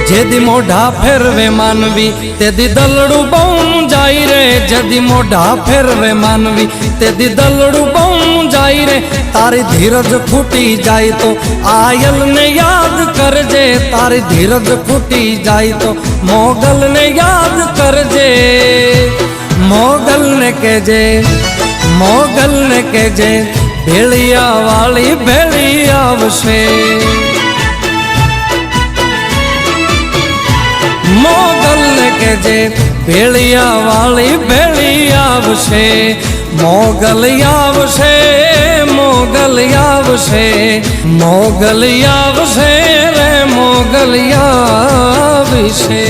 જેદી મોઢા ફેરવે માનવી તેદી દલડું બહુ જાય રે, જેદી મોઢા ફેરવે માનવી તેદી દલડું બહુ જાય રે। તારી ધીરજ ફૂટી જાય તો આયલ ને યાદ કરજે, તારી ધીરજ ફૂટી જાય તો મોગલ ને યાદ કરજે। મોગલ ને કહેજે, મોગલ ને કહેજે ભેળિયા વાળી ભેળી આવશે। મોગલ ને કહેજે ભેળિયા વાળી ભેળી આવશે। મોગલ આવશે, મોગલ આવશે, મોગલ આવશે રે મોગલ આવશે।